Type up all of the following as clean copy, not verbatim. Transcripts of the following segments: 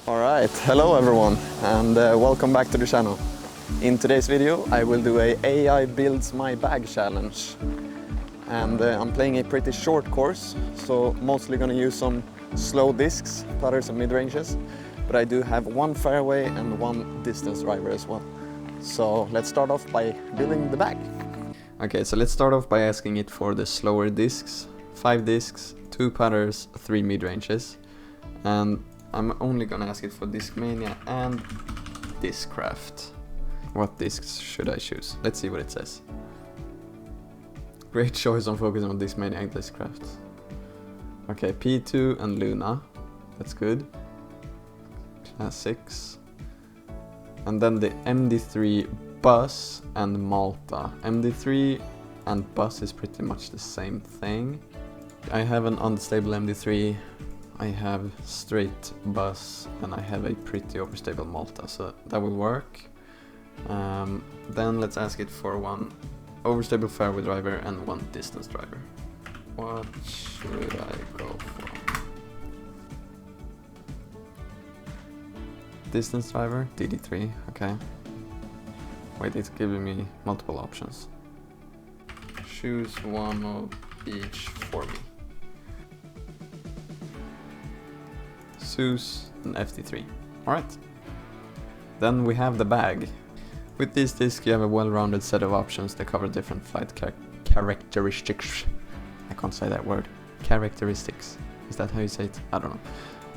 Alright, hello everyone and welcome back to the channel. In today's video I will do a AI builds my bag challenge. And I'm playing a pretty short course, so mostly gonna use some slow discs, putters and mid-ranges. But I do have one fairway and one distance driver as well. So let's start off by building the bag. Okay, so let's start off by asking it for the slower discs. 5 discs, 2 putters, 3 mid-ranges. And I'm only gonna ask it for Discmania and Discraft. What discs should I choose? Let's see what it says. Great choice on focusing on Discmania and Discraft. Okay, P2 and Luna. That's good. Classics. And then the MD3 Bus and Malta. MD3 and Bus is pretty much the same thing. I have an unstable MD3. I have straight Bus and I have a pretty overstable Malta, so that will work. Then let's ask it for one overstable fairway driver and one distance driver. What should I go for? Distance driver, DD3, okay. Wait, it's giving me multiple options. Choose one of each for me. Zeus and FT3. Alright. Then we have the bag. With this disc you have a well-rounded set of options that cover different flight characteristics. I can't say that word. Characteristics. Is that how you say it? I don't know.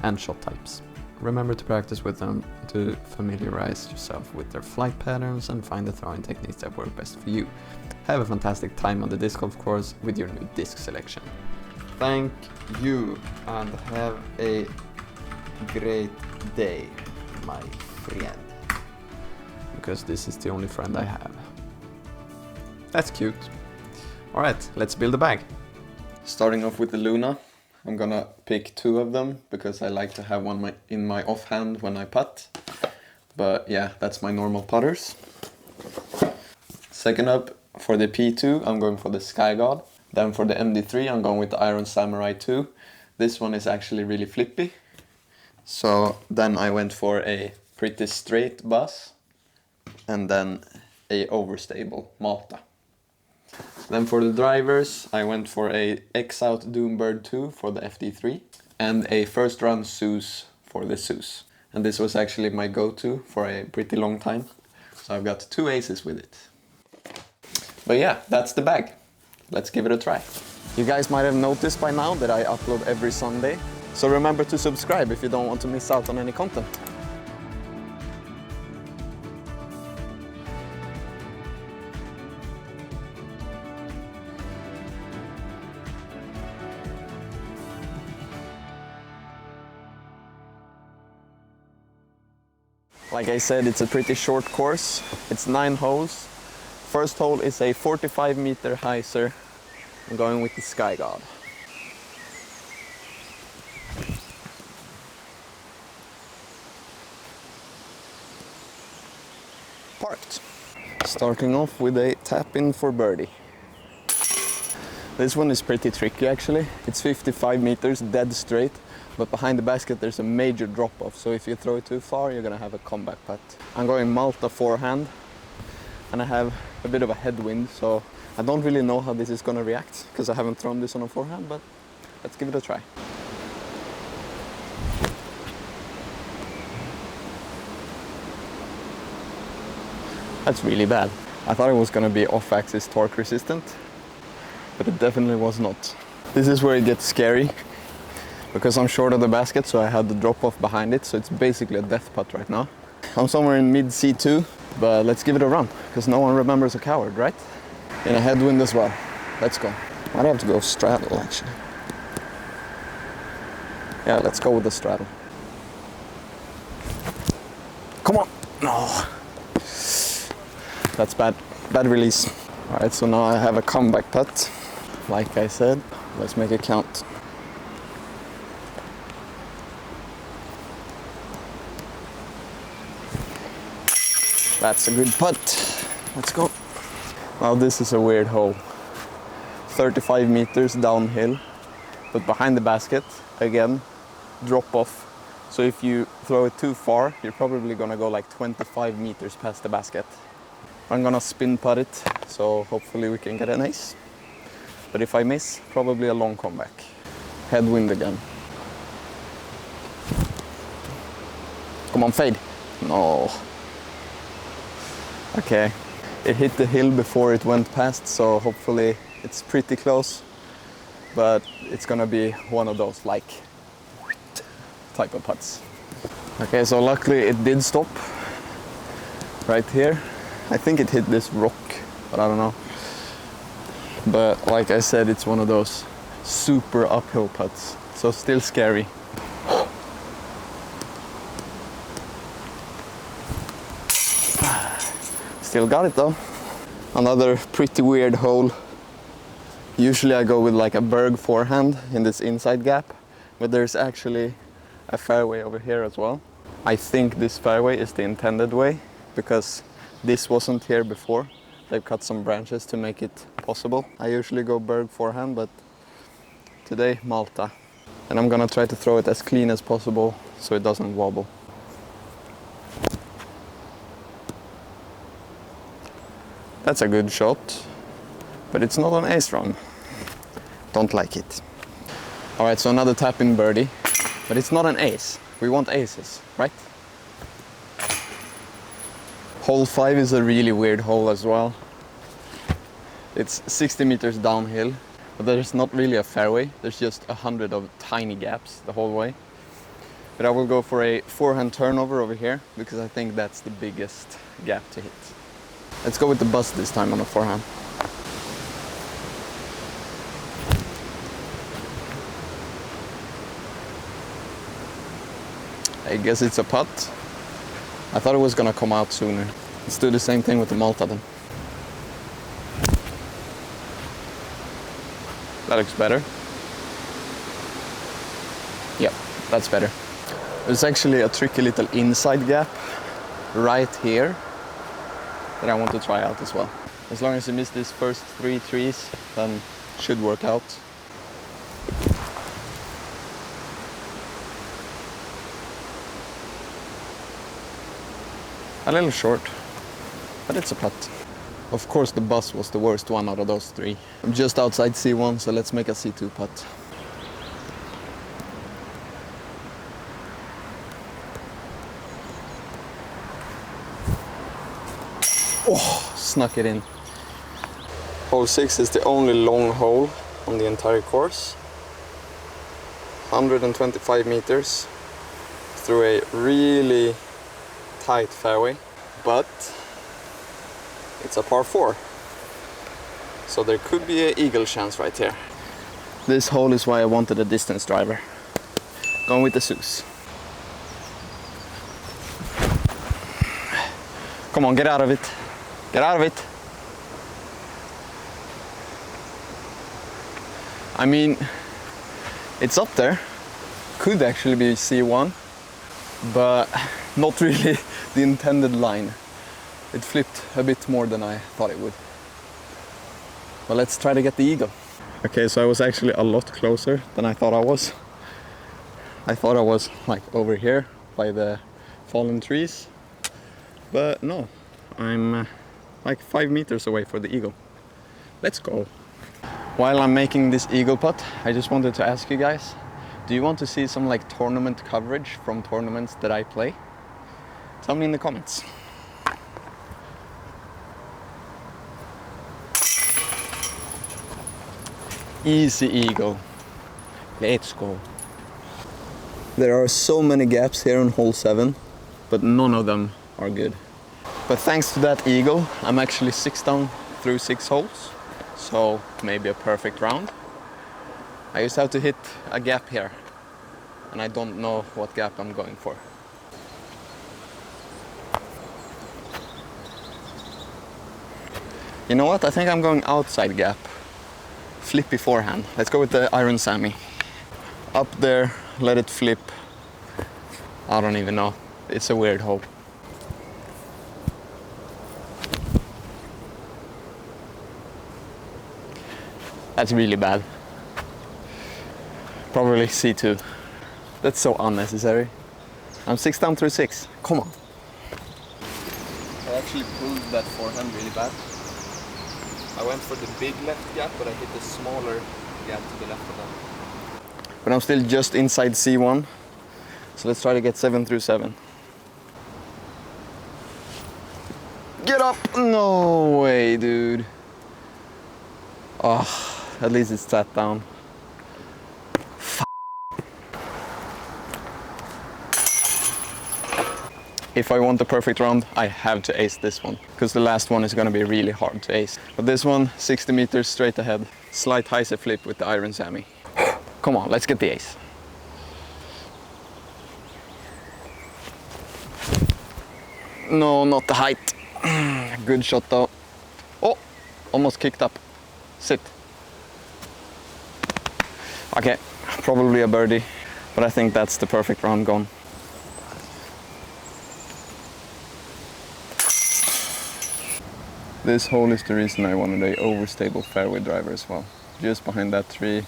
And shot types. Remember to practice with them to familiarize yourself with their flight patterns and find the throwing techniques that work best for you. Have a fantastic time on the disc golf course with your new disc selection. Thank you and have a great day, my friend. Because this is the only friend I have. That's cute. Alright, let's build a bag. Starting off with the Luna. I'm gonna pick 2 of them because I like to have one in my offhand when I putt. But yeah, that's my normal putters. Second up, for the P2, I'm going for the Sky God. Then for the MD3, I'm going with the Iron Samurai 2. This one is actually really flippy. So then I went for a pretty straight Bus and then a overstable Malta. Then for the drivers, I went for a X-Out Doombird 2 for the FD3 and a first run Zeus for the Zeus. And this was actually my go-to for a pretty long time. So I've got 2 aces with it. But yeah, that's the bag. Let's give it a try. You guys might have noticed by now that I upload every Sunday. So remember to subscribe if you don't want to miss out on any content. Like I said, it's a pretty short course. It's 9 holes. First hole is a 45-meter hyzer. I'm going with the Sky God. Parked. Starting off with a tap in for birdie. This one is pretty tricky actually. It's 55 meters dead straight, but behind the basket there's a major drop off, so if you throw it too far you're gonna have a comeback putt. I'm going Malta forehand and I have a bit of a headwind, so I don't really know how this is gonna react because I haven't thrown this on a forehand, but let's give it a try. That's really bad. I thought it was gonna be off-axis torque resistant, but it definitely was not. This is where it gets scary, because I'm short of the basket, so I had the drop off behind it, so it's basically a death putt right now. I'm somewhere in mid C2, but let's give it a run, because no one remembers a coward, right? In a headwind as well. Let's go. Might have to go straddle actually. Yeah, let's go with the straddle. Come on! No! That's bad. Bad release. Alright, so now I have a comeback putt. Like I said, let's make it count. That's a good putt. Let's go. Now this is a weird hole. 35 meters downhill, but behind the basket, again, drop off So if you throw it too far, you're probably gonna go like 25 meters past the basket. I'm gonna spin putt it, so hopefully we can get an ace. But if I miss, probably a long comeback. Headwind again. Come on, fade. No. Okay. It hit the hill before it went past, so hopefully it's pretty close. But it's gonna be one of those like type of putts. Okay, so luckily it did stop right here. I think it hit this rock, but I don't know. But like I said, it's one of those super uphill putts, so still scary. Still got it though. Another pretty weird hole. Usually I go with like a Berg forehand in this inside gap, but there's actually a fairway over here as well. I think this fairway is the intended way because this wasn't here before. They've cut some branches to make it possible. I usually go Berg forehand, but today Malta. And I'm gonna try to throw it as clean as possible so it doesn't wobble. That's a good shot, but it's not an acerun. Don't like it. All right, so another tap in birdie, but it's not an ace. We want aces, right? Hole 5 is a really weird hole as well. It's 60 meters downhill, but there's not really a fairway. There's just 100 of tiny gaps the whole way. But I will go for a forehand turnover over here because I think that's the biggest gap to hit. Let's go with the bust this time on a forehand. I guess it's a putt. I thought it was gonna come out sooner. Let's do the same thing with the Malta then. That looks better. Yeah, that's better. There's actually a tricky little inside gap right here that I want to try out as well. As long as you miss these first 3 trees, then it should work out. A little short, but it's a putt. Of course the bus was the worst one out of those 3. I'm just outside C1, so let's make a C2 putt. Oh, snuck it in. Hole 6 is the only long hole on the entire course. 125 meters through a really tight fairway, but it's a par 4. So there could be an eagle chance right here. This hole is why I wanted a distance driver. Going with the Zeus. Come on, get out of it. Get out of it. I mean, it's up there. Could actually be C1, but not really the intended line. It flipped a bit more than I thought it would. But let's try to get the eagle. Okay, so I was actually a lot closer than I thought I was. I thought I was like over here by the fallen trees, but no, I'm like 5 meters away for the eagle. Let's go. While I'm making this eagle putt, I just wanted to ask you guys, do you want to see some like tournament coverage from tournaments that I play? Tell me in the comments. Easy eagle. Let's go. There are so many gaps here on hole 7, but none of them are good. But thanks to that eagle, I'm actually 6 down through 6 holes. So maybe a perfect round. I just have to hit a gap here, and I don't know what gap I'm going for. You know what? I think I'm going outside gap. Flippy forehand. Let's go with the Iron Sammy. Up there, let it flip. I don't even know. It's a weird hole. That's really bad. Probably C2. That's so unnecessary. I'm 6 down through 6. Come on. I actually pulled that forehand really bad. I went for the big left gap, but I hit the smaller gap to the left of that. But I'm still just inside C1. So let's try to get 7 through 7. Get up! No way, dude. Oh, at least it's sat down. If I want the perfect round, I have to ace this one, because the last one is going to be really hard to ace. But this one, 60 meters straight ahead. Slight hyzer flip with the iron Sammy. Come on, let's get the ace. No, not the height. Good shot though. Oh, almost kicked up. Sit. Okay, probably a birdie, but I think that's the perfect round gone. This hole is the reason I wanted an overstable fairway driver as well. Just behind that tree,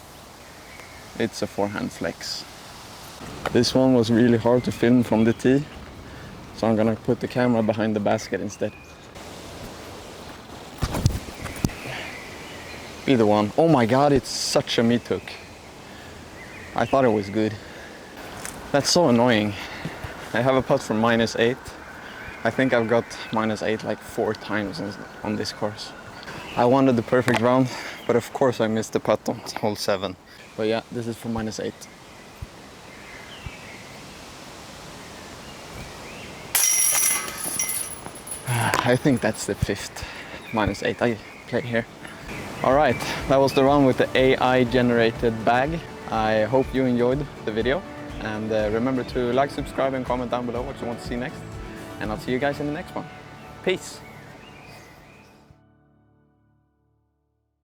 it's a forehand flex. This one was really hard to film from the tee, so I'm gonna put the camera behind the basket instead. Either one. Oh my god, it's such a meat hook. I thought it was good. That's so annoying. I have a putt from -8. I think I've got -8 like 4 times on this course. I wanted the perfect round, but of course I missed the putt on hole 7. But yeah, this is from -8. I think that's the 5th -8 I play here. Alright, that was the round with the AI generated bag. I hope you enjoyed the video, and remember to like, subscribe and comment down below what you want to see next. And I'll see you guys in the next one. Peace!